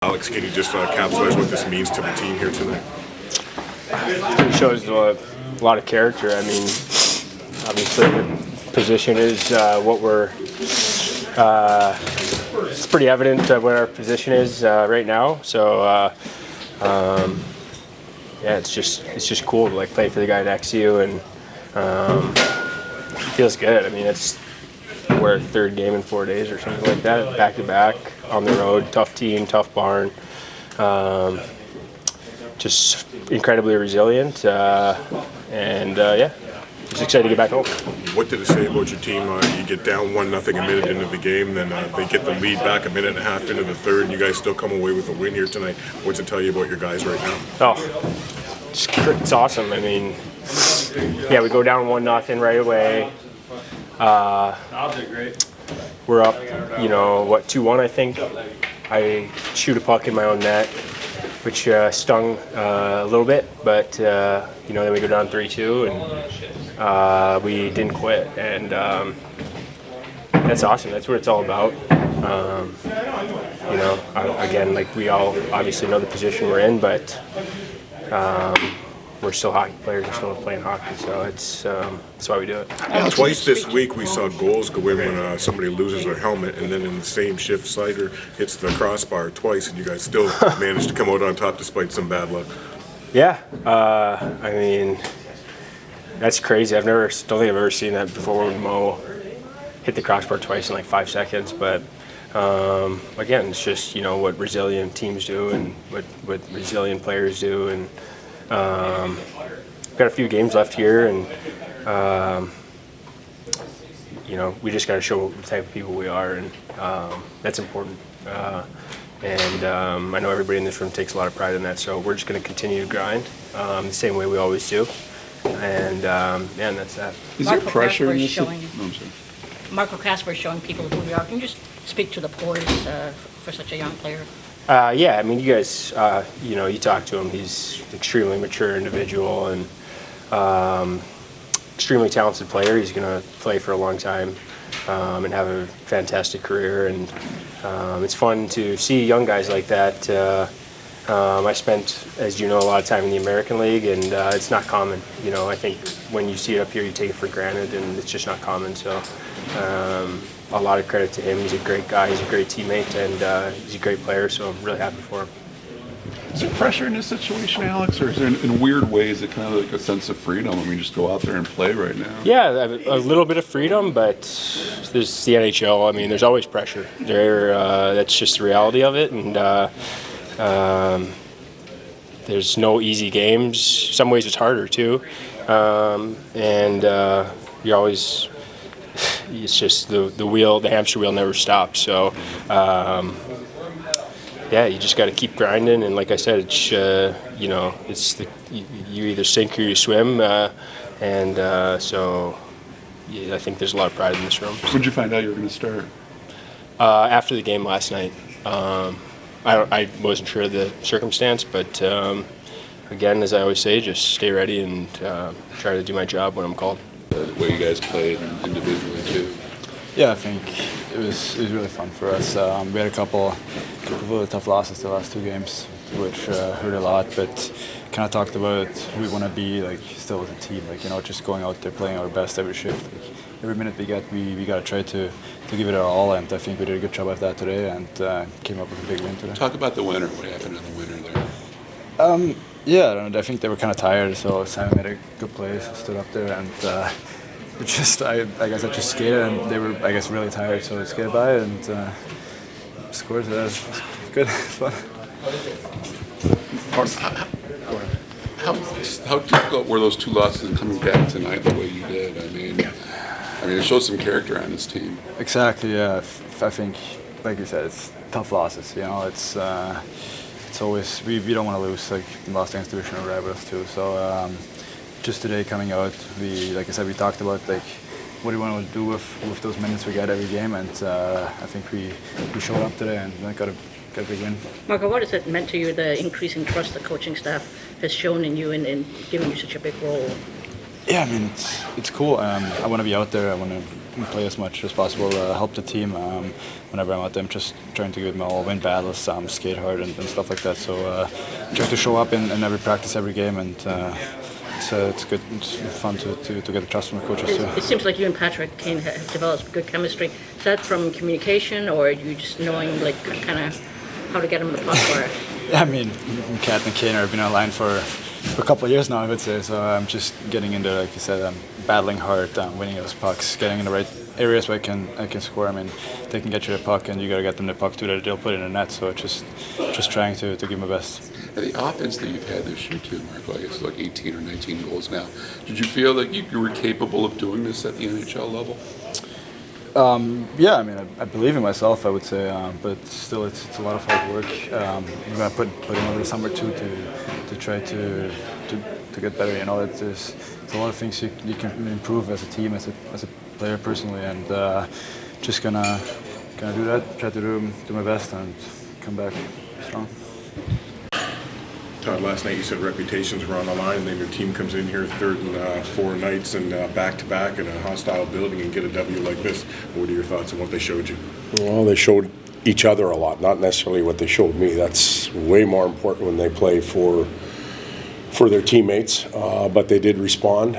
Alex, can you just capsulize what this means to the team here tonight? It shows a lot of character. I mean, obviously the position is what we're. It's pretty evident what our position is right now. So yeah, it's just cool to play for the guy next to you, and it feels good. I mean, we're our third game in 4 days or something like that, back to back on the road. Tough team, tough barn. Just incredibly resilient, and yeah, just excited to get back home. What did it say about your team? You get down 1-0 a minute into the game, then they get the lead back a minute and a half into the third, and you guys still come away with a win here tonight. What's it tell you about your guys right now? Oh, it's awesome. I mean, yeah, we go down 1-0 right away. We're up, 2-1, I think. I shoot a puck in my own net, which stung a little bit, but then we go down 3-2, and we didn't quit, and that's awesome. That's what it's all about. Again, we all obviously know the position we're in, but we're still hockey players and still playing hockey, so that's why we do it. Twice this week we saw goals go in when somebody loses their helmet, and then in the same shift, Sider hits the crossbar twice, and you guys still managed to come out on top despite some bad luck. Yeah, I mean, that's crazy. Don't think I've ever seen that before when Mo hit the crossbar twice in 5 seconds, but again, it's just what resilient teams do and what resilient players do, and we've got a few games left here, and we just got to show the type of people we are, and that's important. I know everybody in this room takes a lot of pride in that, so we're just going to continue to grind the same way we always do, and that's that. Is there pressure in this? Marco Kasper is showing people who we are. Can you just speak to the poise for such a young player? Yeah, I mean, you guys, you talk to him. He's an extremely mature individual and extremely talented player. He's going to play for a long time and have a fantastic career. And it's fun to see young guys like that. I spent, as you know, a lot of time in the American League, and it's not common. I think when you see it up here, you take it for granted, and it's just not common. So a lot of credit to him. He's a great guy. He's a great teammate, and he's a great player, so I'm really happy for him. Is there pressure in this situation, Alex, or is there, in weird ways, it kind of like a sense of freedom? I mean, just go out there and play right now? Yeah, a little bit of freedom, but there's the NHL. I mean, there's always pressure. That's just the reality of it, and there's no easy games. Some ways it's harder, too, and you're always... It's just the hamster wheel never stops. So, yeah, you just got to keep grinding. And like I said, it's you either sink or you swim. So yeah, I think there's a lot of pride in this room. When did you find out you were going to start? After the game last night. I wasn't sure of the circumstance, but again, as I always say, just stay ready and try to do my job when I'm called. The way you guys played individually too. Yeah, I think it was really fun for us. We had a couple of really tough losses the last 2 games, which hurt a lot. But kind of talked about who we want to be, still as a team. Just going out there playing our best every shift. Every minute we get, we got to try to give it our all. And I think we did a good job of that today, and came up with a big win today. Talk about the winner. What happened in the winner there? Yeah, I think they were kind of tired, so Simon made a good play, so stood up there, and I guess I just skated, and they were, I guess, really tired, so I skated by and scored. It was good. It's fun. How difficult were those 2 losses and coming back tonight the way you did? I mean, it shows some character on this team. Exactly. Yeah, I think, like you said, it's tough losses. It's always we don't want to lose. We lost against Division right with us too. So just today coming out, like I said, we talked about what do we want to do with those minutes we got every game, and I think we showed up today and got a big win. Marco, what has it meant to you, the increasing trust the coaching staff has shown in you and giving you such a big role? Yeah, I mean, it's cool. I want to be out there. I want to play as much as possible, help the team. Whenever I'm out there, I'm just trying to get them all, win battles, skate hard, and stuff like that. So try to show up in every practice, every game, and it's good. It's fun to get the trust from the coaches too. It seems like you and Patrick Kane have developed good chemistry. Is that from communication, or are you just knowing like kind of how to get him the puck? Or I mean, Kat and Kane have been on line for a couple of years now, I would say. So I'm just getting into, like you said, battling hard, winning those pucks, getting in the right areas where I can score. I mean, they can get you the puck, and you got to get them the puck too that they'll put it in the net. So just trying to give my best. And the offense that you've had this year too, Marco, I guess like 18 or 19 goals now. Did you feel like you were capable of doing this at the NHL level? Yeah, I mean, I believe in myself, I would say, but still, it's a lot of hard work. I'm gonna put in over the summer too to try to get better. You know, there's a lot of things you can improve as a team, as a player personally, and just gonna do that. Try to do my best and come back strong. Todd, last night you said reputations were on the line, and then your team comes in here third and 4 nights and back-to-back in a hostile building and get a W like this. What are your thoughts on what they showed you? Well, they showed each other a lot, not necessarily what they showed me. That's way more important when they play for their teammates, but they did respond.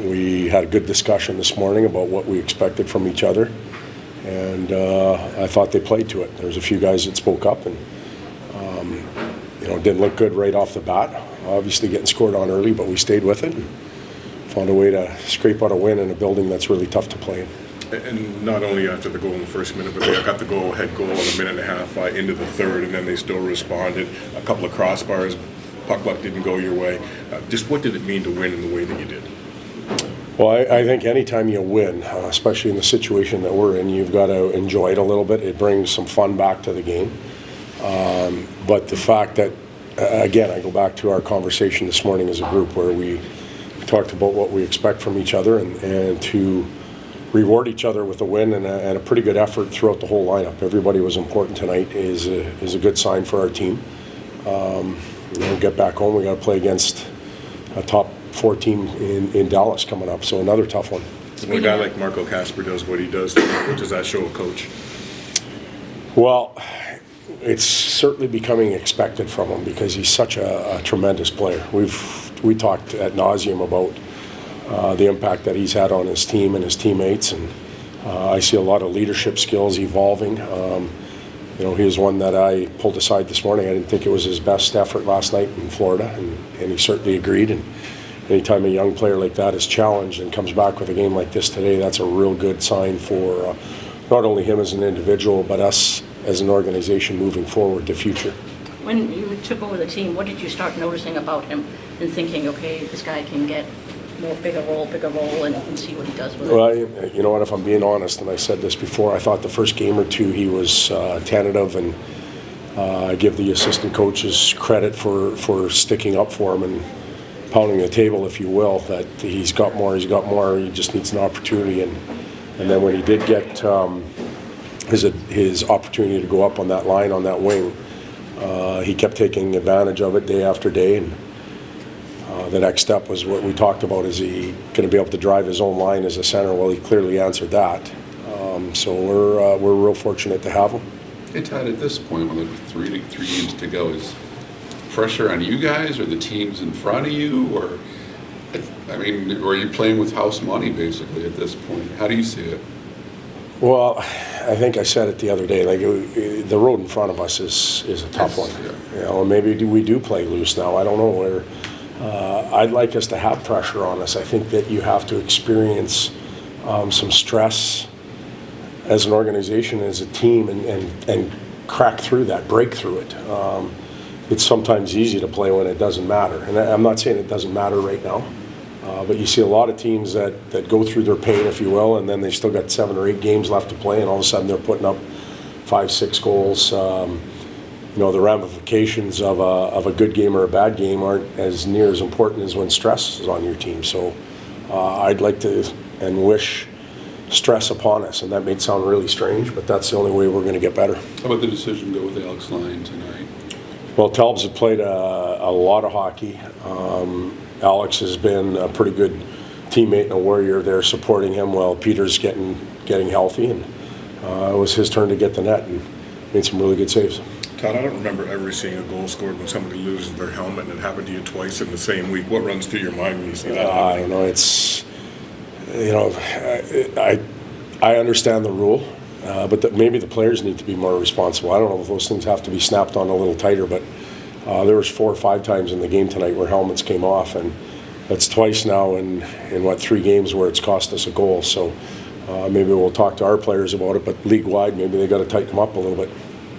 We had a good discussion this morning about what we expected from each other, and I thought they played to it. There's a few guys that spoke up, and it didn't look good right off the bat. Obviously getting scored on early, but we stayed with it and found a way to scrape out a win in a building that's really tough to play in. And not only after the goal in the first minute, but they got the go-ahead goal in a minute and a half into the third, and then they still responded. A couple of crossbars, puck luck didn't go your way. Just what did it mean to win in the way that you did? Well, I think anytime you win, especially in the situation that we're in, you've got to enjoy it a little bit. It brings some fun back to the game. But the fact that, again, I go back to our conversation this morning as a group where we talked about what we expect from each other, and to reward each other with a win and a pretty good effort throughout the whole lineup. Everybody was important tonight is a good sign for our team. Get back home. We got to play against a top 4 team in Dallas coming up, so another tough one. When a guy like Marco Kasper does what he does, what does that show a coach? Well, it's certainly becoming expected from him because he's such a tremendous player. We talked ad nauseum about the impact that he's had on his team and his teammates, and I see a lot of leadership skills evolving. He was one that I pulled aside this morning. I didn't think it was his best effort last night in Florida, and he certainly agreed. And anytime a young player like that is challenged and comes back with a game like this today, that's a real good sign for not only him as an individual, but us as an organization moving forward to future. when you took over the team, what did you start noticing about him and thinking, okay, this guy can get bigger role, and see what he does with it? Well, you know what, if I'm being honest, and I said this before, I thought the first game or two he was tentative, and I give the assistant coaches credit for sticking up for him and pounding the table, if you will, that he's got more, he just needs an opportunity. And then when he did get his opportunity to go up on that line, on that wing, he kept taking advantage of it day after day. And the next step was what we talked about, is he going to be able to drive his own line as a center? Well, he clearly answered that. So we're real fortunate to have him. Hey, Todd, at this point, with three games to go, is pressure on you guys or the teams in front of you? Or, I mean, are you playing with house money, basically, at this point? How do you see it? Well, I think I said it the other day, like the road in front of us is a tough one. Yeah. You know, maybe we do play loose now. I don't know where. I'd like us to have pressure on us. I think that you have to experience some stress as an organization, as a team, and crack through that, break through it. It's sometimes easy to play when it doesn't matter. And I'm not saying it doesn't matter right now, but you see a lot of teams that go through their pain, if you will, and then they still got 7 or 8 games left to play, and all of a sudden they're putting up 5-6 goals. The ramifications of a good game or a bad game aren't as near as important as when stress is on your team. So I'd like to and wish stress upon us, and that may sound really strange, but that's the only way we're going to get better. How about the decision to go with Alex Lyon tonight? Well, Talbs had played a lot of hockey. Alex has been a pretty good teammate and a warrior there supporting him while Peter's getting healthy, and it was his turn to get the net and made some really good saves. Todd, I don't remember ever seeing a goal scored when somebody loses their helmet, and it happened to you twice in the same week. What runs through your mind when you see that? I don't know. It's, I understand the rule, but maybe the players need to be more responsible. I don't know if those things have to be snapped on a little tighter, but there was 4 or 5 times in the game tonight where helmets came off, and that's twice now in 3 games where it's cost us a goal. So maybe we'll talk to our players about it, but league-wide, maybe they got to tighten them up a little bit.